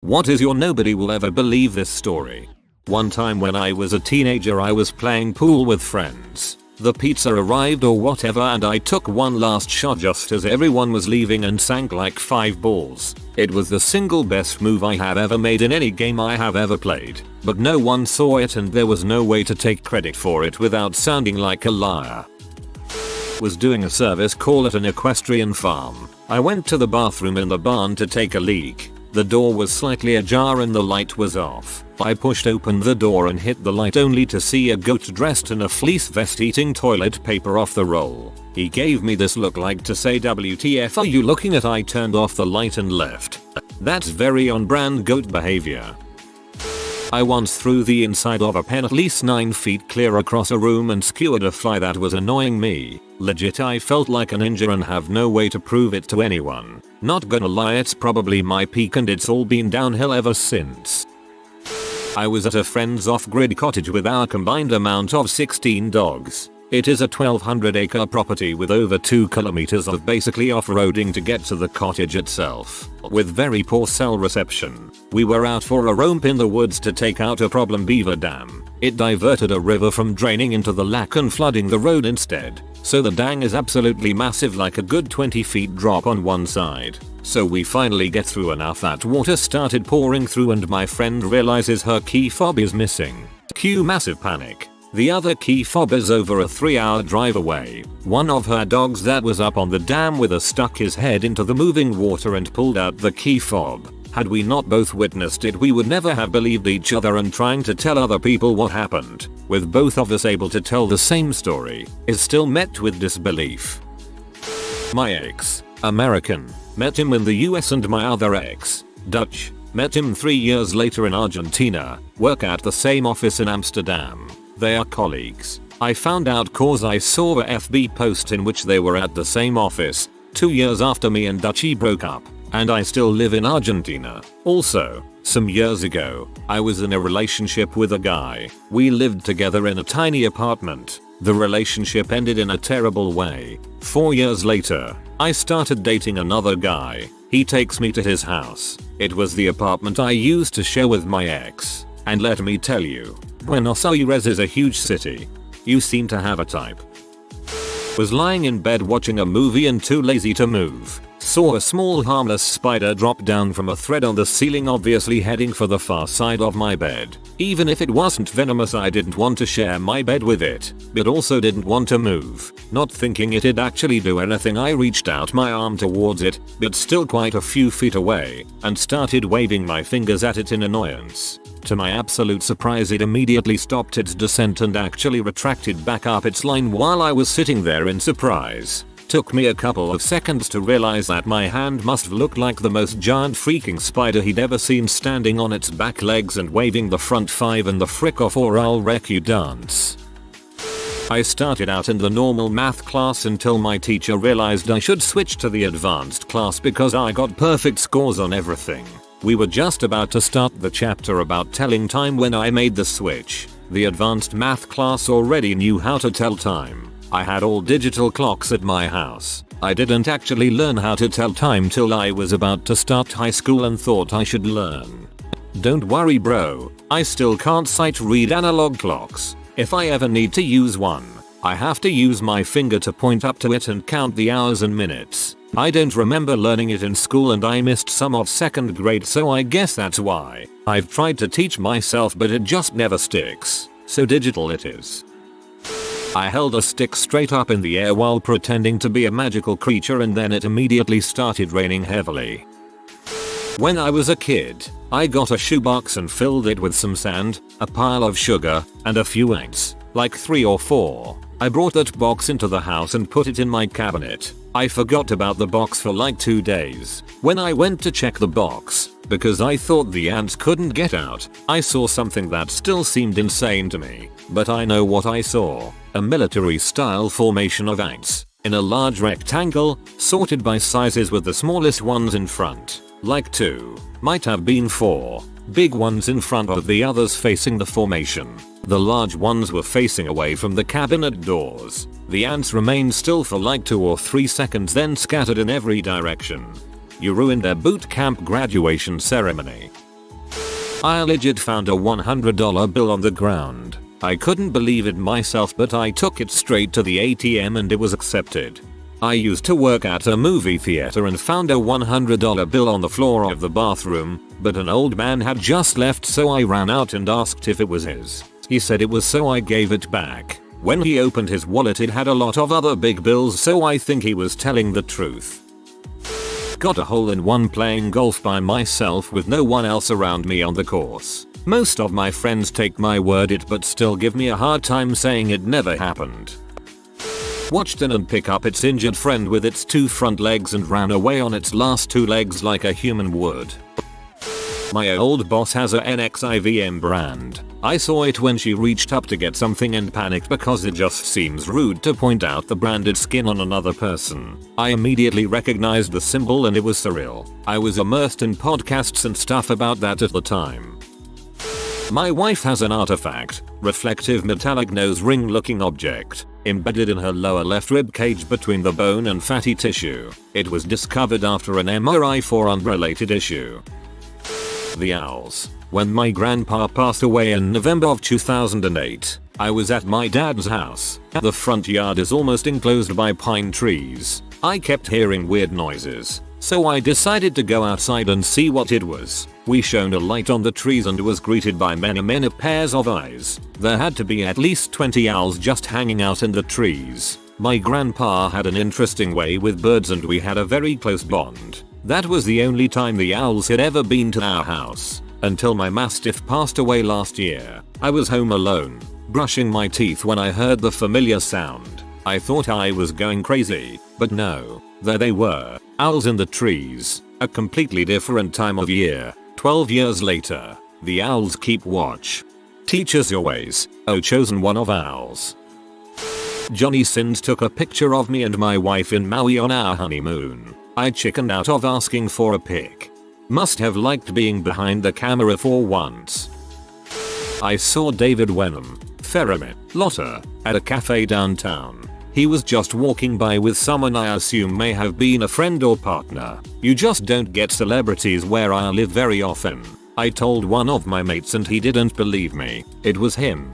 What is your nobody will ever believe this story? One time when I was a teenager I was playing pool with friends. The pizza arrived or whatever and I took one last shot just as everyone was leaving and sank like 5 balls. It was the single best move I have ever made in any game I have ever played, but no one saw it and there was no way to take credit for it without sounding like a liar. Was doing a service call at an equestrian farm. I went to the bathroom in the barn to take a leak. The door was slightly ajar and the light was off. I pushed open the door and hit the light only to see a goat dressed in a fleece vest eating toilet paper off the roll. He gave me this look like to say WTF are you looking at? I turned off the light and left. That's very on brand goat behavior. I once threw the inside of a pen at least 9 feet clear across a room and skewered a fly that was annoying me. Legit I felt like a ninja and have no way to prove it to anyone. Not gonna lie, it's probably my peak and it's all been downhill ever since. I was at a friend's off-grid cottage with our combined amount of 16 dogs. It is a 1200 acre property with over 2 kilometers of basically off-roading to get to the cottage itself, with very poor cell reception. We were out for a romp in the woods to take out a problem beaver dam. It diverted a river from draining into the lake and flooding the road instead. So the dang is absolutely massive, like a good 20 feet drop on one side. So we finally get through enough that water started pouring through and my friend realizes her key fob is missing. Cue massive panic. The other key fob is over a 3-hour drive away. One of her dogs that was up on the dam with us stuck his head into the moving water and pulled out the key fob. Had we not both witnessed it we would never have believed each other, and trying to tell other people what happened, with both of us able to tell the same story, is still met with disbelief. My ex, American, met him in the US, and my other ex, Dutch, met him 3 years later in Argentina, work at the same office in Amsterdam. They are colleagues. I found out cause I saw a FB post in which they were at the same office 2 years after me and Dutchie broke up, and I still live in Argentina. Also, some years ago, I was in a relationship with a guy. We lived together in a tiny apartment. The relationship ended in a terrible way. 4 years later, I started dating another guy. He takes me to his house. It was the apartment I used to share with my ex. And let me tell you, Buenos Aires is a huge city. You seem to have a type. Was lying in bed watching a movie and too lazy to move. Saw a small harmless spider drop down from a thread on the ceiling, obviously heading for the far side of my bed. Even if it wasn't venomous I didn't want to share my bed with it, but also didn't want to move. Not thinking it'd actually do anything I reached out my arm towards it, but still quite a few feet away, and started waving my fingers at it in annoyance. To my absolute surprise it immediately stopped its descent and actually retracted back up its line while I was sitting there in surprise. Took me a couple of seconds to realize that my hand must look like the most giant freaking spider he'd ever seen, standing on its back legs and waving the front 5 and the frick off or I'll wreck you dance. I started out in the normal math class until my teacher realized I should switch to the advanced class because I got perfect scores on everything. We were just about to start the chapter about telling time when I made the switch. The advanced math class already knew how to tell time. I had all digital clocks at my house. I didn't actually learn how to tell time till I was about to start high school and thought I should learn. Don't worry bro, I still can't sight read analog clocks. If I ever need to use one, I have to use my finger to point up to it and count the hours and minutes. I don't remember learning it in school and I missed some of 2nd grade, so I guess that's why. I've tried to teach myself but it just never sticks. So digital it is. I held a stick straight up in the air while pretending to be a magical creature and then it immediately started raining heavily. When I was a kid, I got a shoebox and filled it with some sand, a pile of sugar, and a few eggs, like 3 or 4. I brought that box into the house and put it in my cabinet. I forgot about the box for like 2 days. When I went to check the box, because I thought the ants couldn't get out, I saw something that still seemed insane to me. But I know what I saw. A military-style formation of ants, in a large rectangle, sorted by sizes with the smallest ones in front. Like 2, might have been 4. Big ones in front of the others facing the formation. The large ones were facing away from the cabinet doors. The ants remained still for like 2 or 3 seconds then scattered in every direction. You ruined their boot camp graduation ceremony. I legit found a $100 bill on the ground. I couldn't believe it myself, but I took it straight to the ATM and it was accepted. I used to work at a movie theater and found a $100 bill on the floor of the bathroom, but an old man had just left, so I ran out and asked if it was his. He said it was, so I gave it back. When he opened his wallet, it had a lot of other big bills, so I think he was telling the truth. Got a hole-in-one playing golf by myself with no one else around me on the course. Most of my friends take my word it, but still give me a hard time saying it never happened. Watched an ant pick up its injured friend with its 2 front legs and ran away on its last 2 legs like a human would. My old boss has a NXIVM brand. I saw it when she reached up to get something and panicked because it just seems rude to point out the branded skin on another person. I immediately recognized the symbol and it was surreal. I was immersed in podcasts and stuff about that at the time. My wife has an artifact, reflective metallic nose ring looking object, embedded in her lower left rib cage between the bone and fatty tissue. It was discovered after an MRI for unrelated issue. The owls. When my grandpa passed away in November of 2008, I was at my dad's house. The front yard is almost enclosed by pine trees. I kept hearing weird noises, so I decided to go outside and see what it was. We shone a light on the trees and was greeted by many pairs of eyes. There had to be at least 20 owls just hanging out in the trees. My grandpa had an interesting way with birds and we had a very close bond. That was the only time the owls had ever been to our house. Until my mastiff passed away last year. I was home alone, brushing my teeth when I heard the familiar sound. I thought I was going crazy, but no, there they were, owls in the trees. A completely different time of year. 12 years later, the owls keep watch. Teach us your ways, O chosen one of owls. Johnny Sins took a picture of me and my wife in Maui on our honeymoon. I chickened out of asking for a pic. Must have liked being behind the camera for once. I saw David Wenham, Ferramit, Lotta, at a cafe downtown. He was just walking by with someone I assume may have been a friend or partner. You just don't get celebrities where I live very often. I told one of my mates and he didn't believe me. It was him.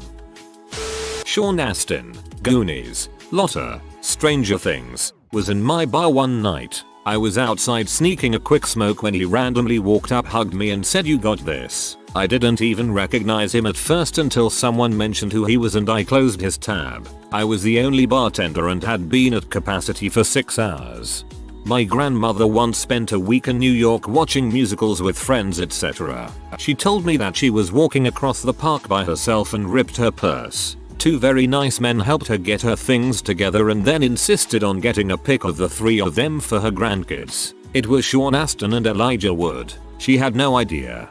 Sean Astin, Goonies, Lotta, Stranger Things, was in my bar one night. I was outside sneaking a quick smoke when he randomly walked up, hugged me and said, "You got this." I didn't even recognize him at first until someone mentioned who he was and I closed his tab. I was the only bartender and had been at capacity for 6 hours. My grandmother once spent a week in New York watching musicals with friends, etc. She told me that she was walking across the park by herself and ripped her purse. 2 very nice men helped her get her things together and then insisted on getting a pic of the 3 of them for her grandkids. It was Sean Astin and Elijah Wood. She had no idea.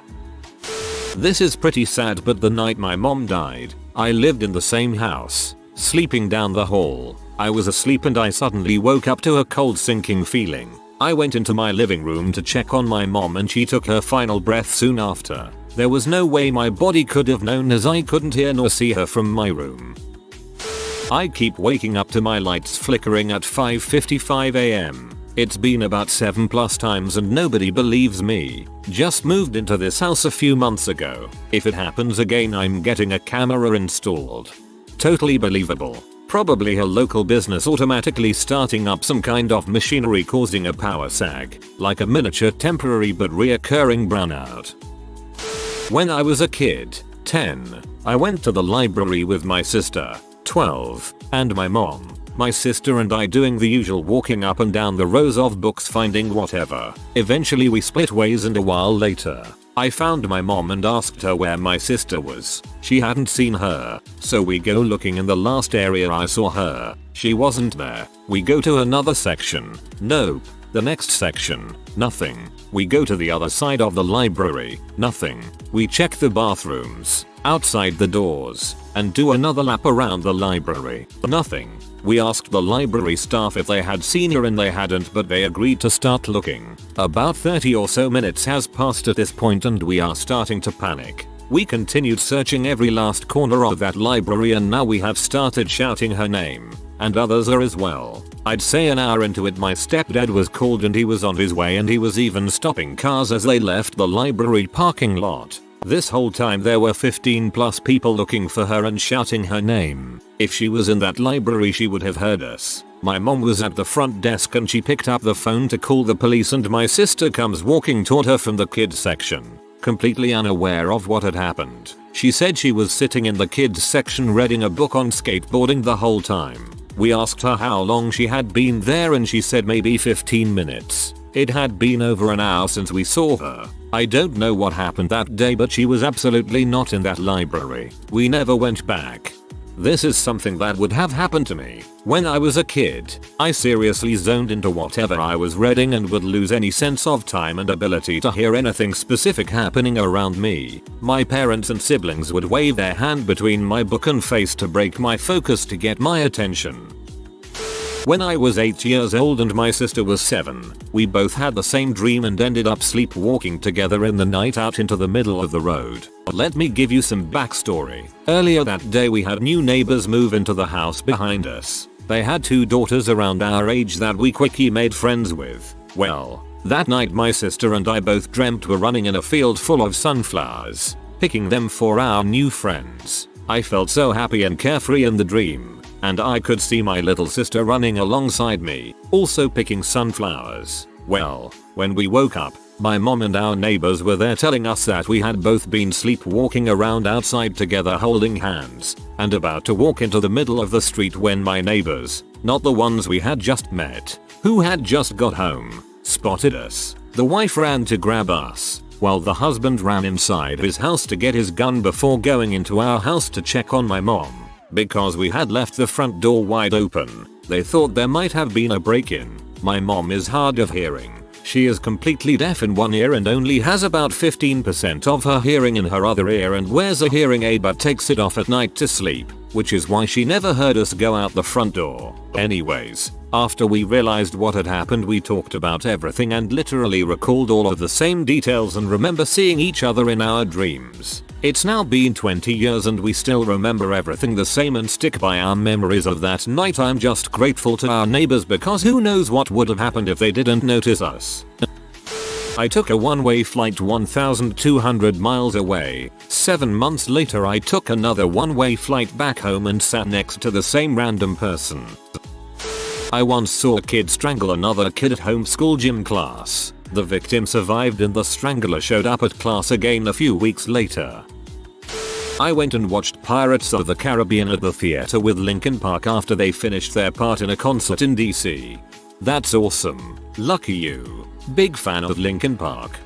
This is pretty sad, but the night my mom died, I lived in the same house, sleeping down the hall. I was asleep and I suddenly woke up to a cold sinking feeling. I went into my living room to check on my mom and she took her final breath soon after. There was no way my body could have known as I couldn't hear nor see her from my room. I keep waking up to my lights flickering at 5:55 am. It's been about 7+ times and nobody believes me. Just moved into this house a few months ago. If it happens again, I'm getting a camera installed. Totally believable. Probably a local business automatically starting up some kind of machinery causing a power sag, like a miniature temporary but reoccurring brownout. When I was a kid, 10, I went to the library with my sister, 12, and my mom. My sister and I doing the usual walking up and down the rows of books finding whatever. Eventually we split ways and a while later, I found my mom and asked her where my sister was. She hadn't seen her, so we go looking in the last area I saw her. She wasn't there. We go to another section. Nope. The next section. Nothing. We go to the other side of the library. Nothing. We check the bathrooms, outside the doors, and do another lap around the library. Nothing. We asked the library staff if they had seen her and they hadn't, but they agreed to start looking. About 30 or so minutes has passed at this point and we are starting to panic. We continued searching every last corner of that library and now we have started shouting her name. And others are as well. I'd say an hour into it my stepdad was called and he was on his way and he was even stopping cars as they left the library parking lot. This whole time there were 15 plus people looking for her and shouting her name. If she was in that library she would have heard us. My mom was at the front desk and she picked up the phone to call the police, and my sister comes walking toward her from the kids section, completely unaware of what had happened. She said she was sitting in the kids section reading a book on skateboarding the whole time. We asked her how long she had been there and she said maybe 15 minutes. It had been over an hour since we saw her. I don't know what happened that day, but she was absolutely not in that library. We never went back. This is something that would have happened to me when I was a kid. I seriously zoned into whatever I was reading and would lose any sense of time and ability to hear anything specific happening around me. My parents and siblings would wave their hand between my book and face to break my focus to get my attention. When I was 8 years old and my sister was 7, we both had the same dream and ended up sleepwalking together in the night out into the middle of the road. Let me give you some backstory. Earlier that day we had new neighbors move into the house behind us. They had 2 daughters around our age that we quickly made friends with. Well, that night my sister and I both dreamt we're running in a field full of sunflowers, picking them for our new friends. I felt so happy and carefree in the dream. And I could see my little sister running alongside me, also picking sunflowers. Well, when we woke up, my mom and our neighbors were there telling us that we had both been sleepwalking around outside together holding hands, and about to walk into the middle of the street when my neighbors, not the ones we had just met, who had just got home, spotted us. The wife ran to grab us, while the husband ran inside his house to get his gun before going into our house to check on my mom. Because we had left the front door wide open, they thought there might have been a break-in. My mom is hard of hearing. She is completely deaf in one ear and only has about 15% of her hearing in her other ear, and wears a hearing aid but takes it off at night to sleep, which is why she never heard us go out the front door. Anyways, after we realized what had happened, we talked about everything and literally recalled all of the same details and remember seeing each other in our dreams. It's now been 20 years and we still remember everything the same and stick by our memories of that night. I'm just grateful to our neighbors because who knows what would have happened if they didn't notice us. I took a one-way flight 1,200 miles away. 7 months later I took another one-way flight back home and sat next to the same random person. I once saw a kid strangle another kid at homeschool gym class. The victim survived and the strangler showed up at class again a few weeks later. I went and watched Pirates of the Caribbean at the theater with Linkin Park after they finished their part in a concert in DC. That's awesome. Lucky you. Big fan of Linkin Park.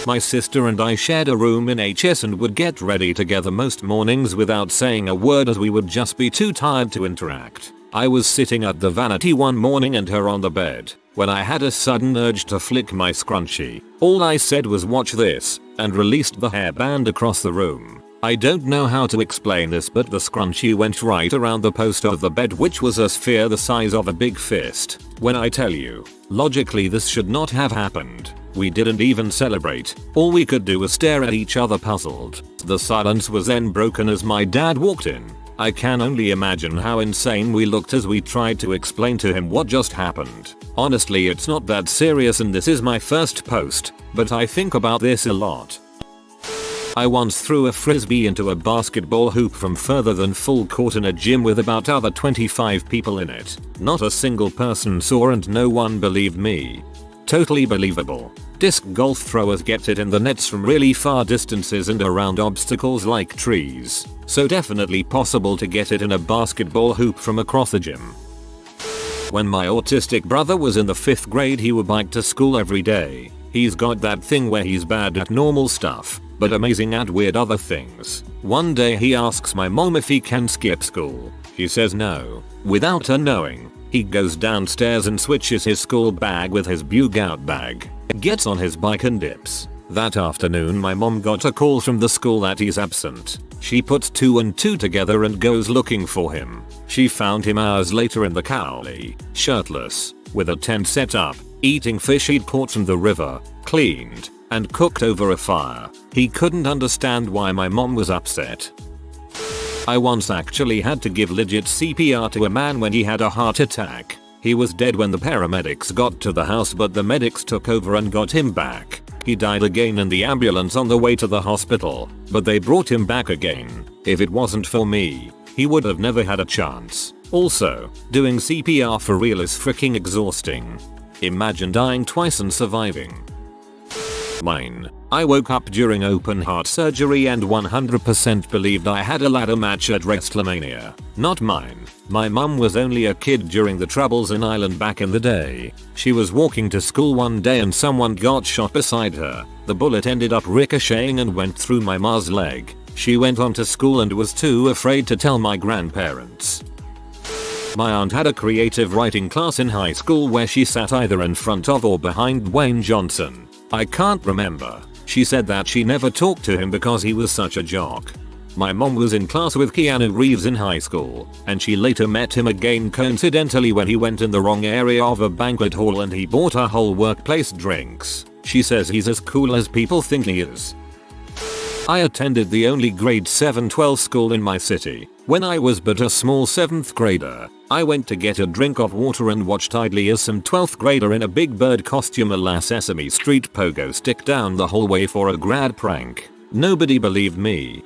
My sister and I shared a room in HS and would get ready together most mornings without saying a word as we would just be too tired to interact. I was sitting at the vanity one morning and her on the bed when I had a sudden urge to flick my scrunchie. All I said was "watch this" and released the hairband across the room. I don't know how to explain this, but the scrunchie went right around the post of the bed, which was a sphere the size of a big fist. When I tell you, logically this should not have happened. We didn't even celebrate. All we could do was stare at each other puzzled. The silence was then broken as my dad walked in. I can only imagine how insane we looked as we tried to explain to him what just happened. Honestly, it's not that serious and this is my first post, but I think about this a lot. I once threw a frisbee into a basketball hoop from further than full court in a gym with about other 25 people in it. Not a single person saw and no one believed me. Totally believable. Disc golf throwers get it in the nets from really far distances and around obstacles like trees. So definitely possible to get it in a basketball hoop from across the gym. When my autistic brother was in the 5th grade, he would bike to school every day. He's got that thing where he's bad at normal stuff, but amazing at weird other things. One day he asks my mom if he can skip school. She says no. Without her knowing, he goes downstairs and switches his school bag with his bug out bag, gets on his bike and dips. That afternoon my mom got a call from the school that he's absent. She puts 2 and 2 together and goes looking for him. She found him hours later in the Cowley, shirtless, with a tent set up, eating fish he'd caught from the river, cleaned, and cooked over a fire. He couldn't understand why my mom was upset. I once actually had to give legit CPR to a man when he had a heart attack. He was dead when the paramedics got to the house, but the medics took over and got him back. He died again in the ambulance on the way to the hospital, but they brought him back again. If it wasn't for me, he would have never had a chance. Also, doing CPR for real is freaking exhausting. Imagine dying twice and surviving. Mine. I woke up during open heart surgery and 100% believed I had a ladder match at WrestleMania. Not mine. My mum was only a kid during the troubles in Ireland back in the day. She was walking to school one day and someone got shot beside her. The bullet ended up ricocheting and went through my ma's leg. She went on to school and was too afraid to tell my grandparents. My aunt had a creative writing class in high school where she sat either in front of or behind Dwayne Johnson. I can't remember. She said that she never talked to him because he was such a jock. My mom was in class with Keanu Reeves in high school, and she later met him again coincidentally when he went in the wrong area of a banquet hall and he bought her whole workplace drinks. She says he's as cool as people think he is. I attended the only grade 7-12 school in my city. When I was but a small 7th grader, I went to get a drink of water and watched idly as some 12th grader in a Big Bird costume a Sesame Street pogo stick down the hallway for a grad prank. Nobody believed me.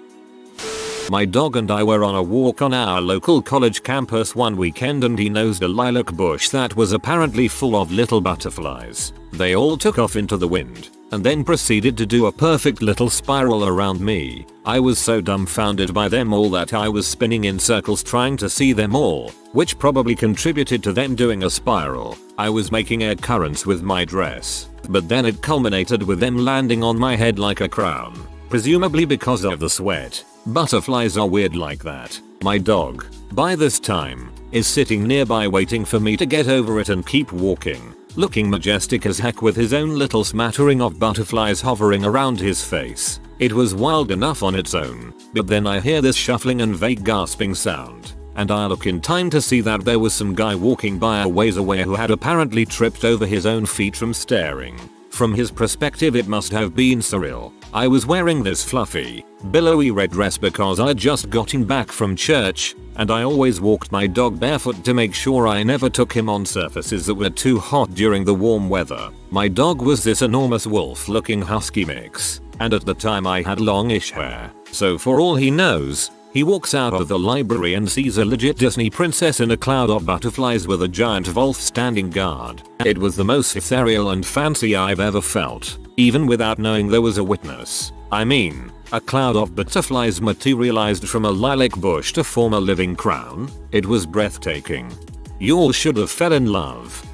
My dog and I were on a walk on our local college campus one weekend and he nosed a lilac bush that was apparently full of little butterflies. They all took off into the wind and then proceeded to do a perfect little spiral around me. I was so dumbfounded by them all that I was spinning in circles trying to see them all, which probably contributed to them doing a spiral. I was making air currents with my dress, but then it culminated with them landing on my head like a crown, presumably because of the sweat. Butterflies are weird like that. My dog, by this time, is sitting nearby waiting for me to get over it and keep walking, looking majestic as heck with his own little smattering of butterflies hovering around his face. It was wild enough on its own, but then I hear this shuffling and vague gasping sound, and I look in time to see that there was some guy walking by a ways away who had apparently tripped over his own feet from staring. From his perspective it must have been surreal. I was wearing this fluffy, billowy red dress because I'd just gotten back from church, and I always walked my dog barefoot to make sure I never took him on surfaces that were too hot during the warm weather. My dog was this enormous wolf looking husky mix, and at the time I had longish hair, so for all he knows, he walks out of the library and sees a legit Disney princess in a cloud of butterflies with a giant wolf standing guard. It was the most ethereal and fancy I've ever felt, even without knowing there was a witness. I mean, a cloud of butterflies materialized from a lilac bush to form a living crown. It was breathtaking. Y'all should have fell in love.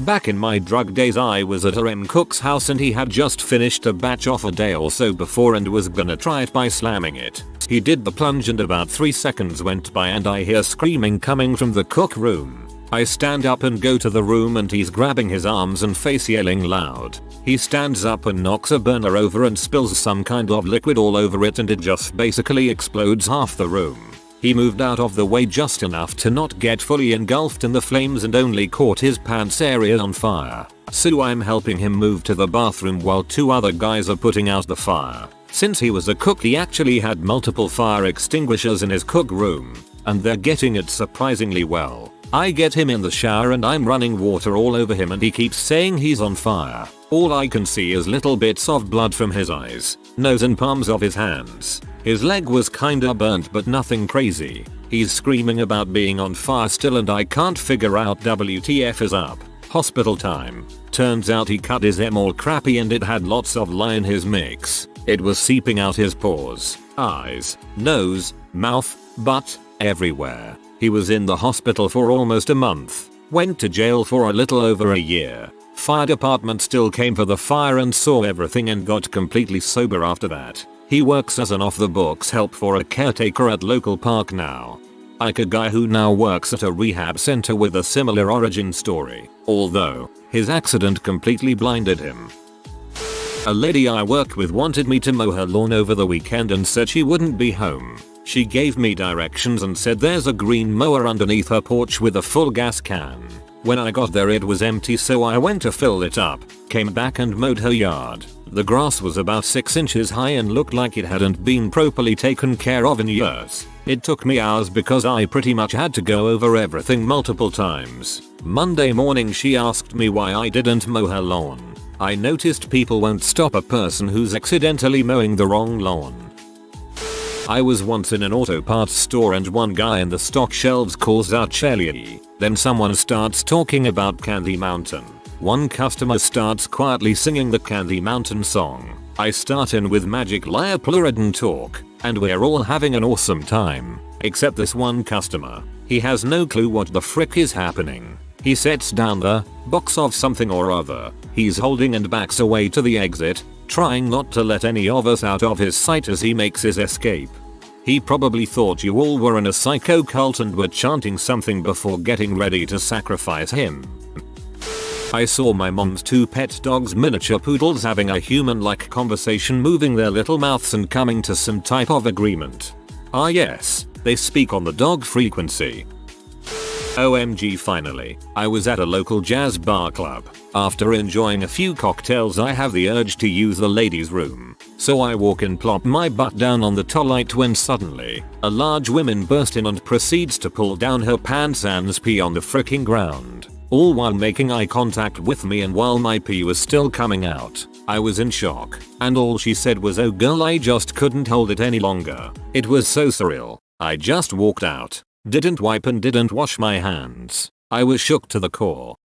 Back in my drug days I was at RM Cook's house and he had just finished a batch off a day or so before and was gonna try it by slamming it. He did the plunge and about 3 seconds went by and I hear screaming coming from the cook room. I stand up and go to the room and he's grabbing his arms and face yelling loud. He stands up and knocks a burner over and spills some kind of liquid all over it and it just basically explodes half the room. He moved out of the way just enough to not get fully engulfed in the flames and only caught his pants area on fire. So I'm helping him move to the bathroom while 2 other guys are putting out the fire. Since he was a cook he actually had multiple fire extinguishers in his cook room, and they're getting it surprisingly well. I get him in the shower and I'm running water all over him and he keeps saying he's on fire. All I can see is little bits of blood from his eyes, nose and palms of his hands. His leg was kinda burnt but nothing crazy. He's screaming about being on fire still and I can't figure out WTF is up. Hospital time. Turns out he cut his M all crappy and it had lots of lye in his mix. It was seeping out his pores, eyes, nose, mouth, butt, everywhere. He was in the hospital for almost a month. Went to jail for a little over a year. Fire department still came for the fire and saw everything and got completely sober after that. He works as an off-the-books help for a caretaker at local park now. Like a guy who now works at a rehab center with a similar origin story, although his accident completely blinded him. A lady I work with wanted me to mow her lawn over the weekend and said she wouldn't be home. She gave me directions and said there's a green mower underneath her porch with a full gas can. When I got there it was empty so I went to fill it up, came back and mowed her yard. The grass was about 6 inches high and looked like it hadn't been properly taken care of in years. It took me hours because I pretty much had to go over everything multiple times. Monday morning she asked me why I didn't mow her lawn. I noticed people won't stop a person who's accidentally mowing the wrong lawn. I was once in an auto parts store and one guy in the stock shelves calls out Shelly. Then someone starts talking about Candy Mountain. One customer starts quietly singing the Candy Mountain song. I start in with Magic Liar Pluridan talk, and we're all having an awesome time. Except this one customer. He has no clue what the frick is happening. He sets down the box of something or other he's holding and backs away to the exit, trying not to let any of us out of his sight as he makes his escape. He probably thought you all were in a psycho cult and were chanting something before getting ready to sacrifice him. I saw my mom's 2 pet dogs, miniature poodles, having a human-like conversation, moving their little mouths and coming to some type of agreement. Ah yes, they speak on the dog frequency. OMG, finally, I was at a local jazz bar club. After enjoying a few cocktails I have the urge to use the ladies' room. So I walk and plop my butt down on the toilet when suddenly, a large woman bursts in and proceeds to pull down her pants and pee on the fricking ground. All while making eye contact with me, and while my pee was still coming out. I was in shock, and all she said was, "Oh girl, I just couldn't hold it any longer." It was so surreal. I just walked out. Didn't wipe and didn't wash my hands. I was shook to the core.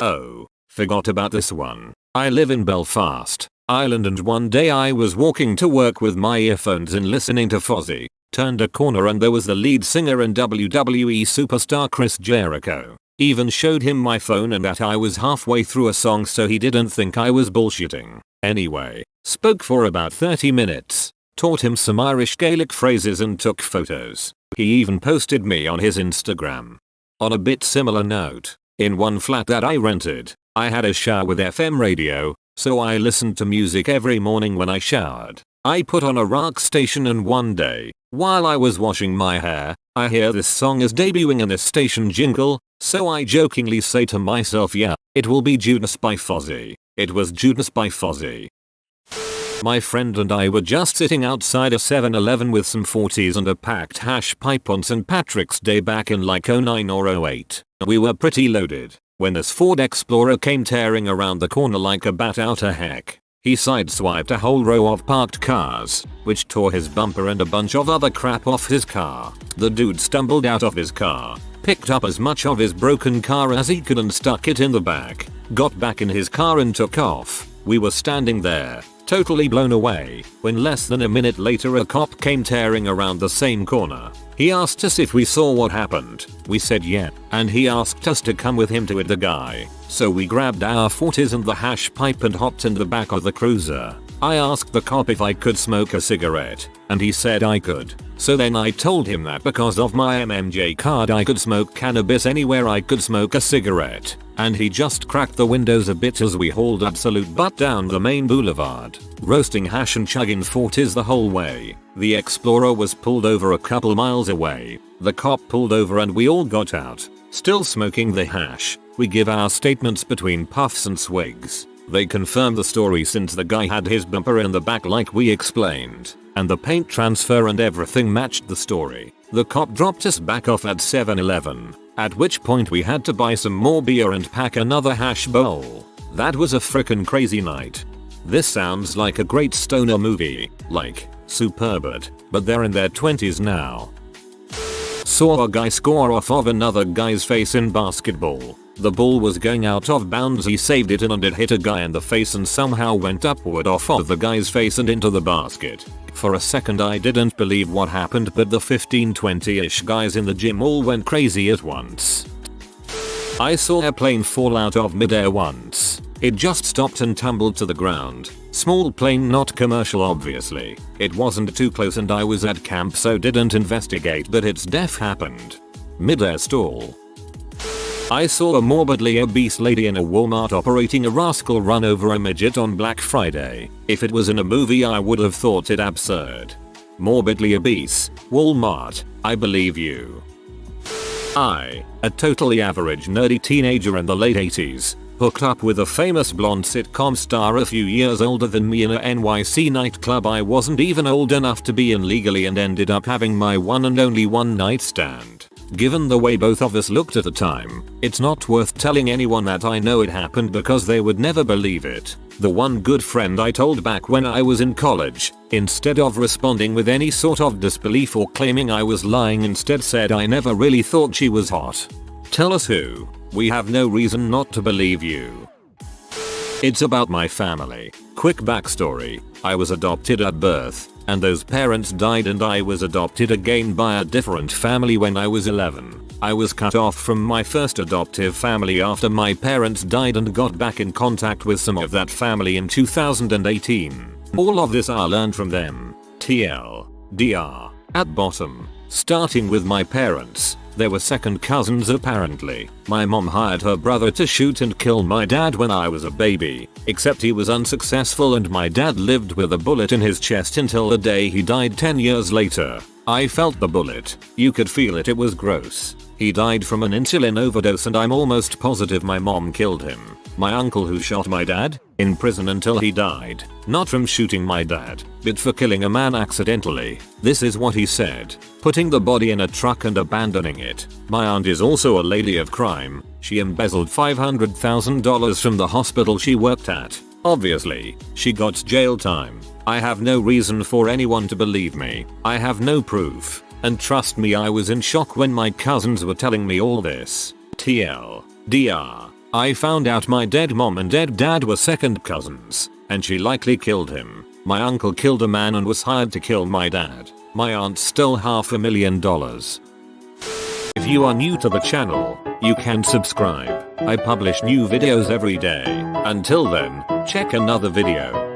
Oh, forgot about this one. I live in Belfast, Ireland, and one day I was walking to work with my earphones and listening to Fozzy. Turned a corner and there was the lead singer and WWE superstar Chris Jericho. Even showed him my phone and that I was halfway through a song so he didn't think I was bullshitting. Anyway, spoke for about 30 minutes. Taught him some Irish Gaelic phrases and took photos. He even posted me on his Instagram. On a bit similar note, in one flat that I rented, I had a shower with FM radio, so I listened to music every morning when I showered. I put on a rock station and one day, while I was washing my hair, I hear this song is debuting in a station jingle, so I jokingly say to myself, yeah, it will be Judas by Fozzy. It was Judas by Fozzy. My friend and I were just sitting outside a 7-Eleven with some 40s and a packed hash pipe on St. Patrick's Day back in like 09 or 08. We were pretty loaded when this Ford Explorer came tearing around the corner like a bat out of heck. He sideswiped a whole row of parked cars, which tore his bumper and a bunch of other crap off his car. The dude stumbled out of his car, picked up as much of his broken car as he could and stuck it in the back, got back in his car and took off. We were standing there, totally blown away, when less than a minute later a cop came tearing around the same corner. He asked us if we saw what happened. We said yeah, and he asked us to come with him to hit the guy. So we grabbed our 40s and the hash pipe and hopped in the back of the cruiser. I asked the cop if I could smoke a cigarette, and he said I could. So then I told him that because of my MMJ card I could smoke cannabis anywhere I could smoke a cigarette. And he just cracked the windows a bit as we hauled absolute butt down the main boulevard, roasting hash and chugging 40s the whole way. The Explorer was pulled over a couple miles away. The cop pulled over and we all got out, still smoking the hash. We give our statements between puffs and swigs. They confirmed the story since the guy had his bumper in the back like we explained, and the paint transfer and everything matched the story. The cop dropped us back off at 7-Eleven, at which point we had to buy some more beer and pack another hash bowl. That was a frickin' crazy night. This sounds like a great stoner movie, like Superbad, but they're in their 20s now. Saw a guy score off of another guy's face in basketball. The ball was going out of bounds, he saved it and it hit a guy in the face and somehow went upward off of the guy's face and into the basket. For a second I didn't believe what happened, but the 15-20-ish guys in the gym all went crazy at once. I saw a plane fall out of midair once. It just stopped and tumbled to the ground. Small plane, not commercial obviously. It wasn't too close and I was at camp so didn't investigate, but it's def happened. Midair stall. I saw a morbidly obese lady in a Walmart operating a rascal run over a midget on Black Friday. If it was in a movie I would have thought it absurd. Morbidly obese, Walmart, I believe you. I, a totally average nerdy teenager in the late 80s, hooked up with a famous blonde sitcom star a few years older than me in a NYC nightclub I wasn't even old enough to be in legally, and ended up having my one and only one night stand. Given the way both of us looked at the time, it's not worth telling anyone that I know it happened because they would never believe it. The one good friend I told back when I was in college, instead of responding with any sort of disbelief or claiming I was lying, instead said I never really thought she was hot. Tell us who. We have no reason not to believe you. It's about my family. Quick backstory. I was adopted at birth, and those parents died and I was adopted again by a different family when I was 11. I was cut off from my first adoptive family after my parents died and got back in contact with some of that family in 2018. All of this I learned from them. TLDR. At bottom. Starting with my parents. They were second cousins apparently. My mom hired her brother to shoot and kill my dad when I was a baby, except he was unsuccessful and my dad lived with a bullet in his chest until the day he died 10 years later. I felt the bullet. You could feel it. It was gross. He died from an insulin overdose and I'm almost positive my mom killed him. My uncle who shot my dad? In prison until he died. Not from shooting my dad, but for killing a man accidentally. This is what he said. Putting the body in a truck and abandoning it. My aunt is also a lady of crime. She embezzled $500,000 from the hospital she worked at. Obviously, she got jail time. I have no reason for anyone to believe me. I have no proof. And trust me, I was in shock when my cousins were telling me all this. TLDR. I found out my dead mom and dead dad were second cousins, and she likely killed him. My uncle killed a man and was hired to kill my dad. My aunt stole $500,000. If you are new to the channel, you can subscribe. I publish new videos every day. Until then, check another video.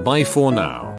Bye for now.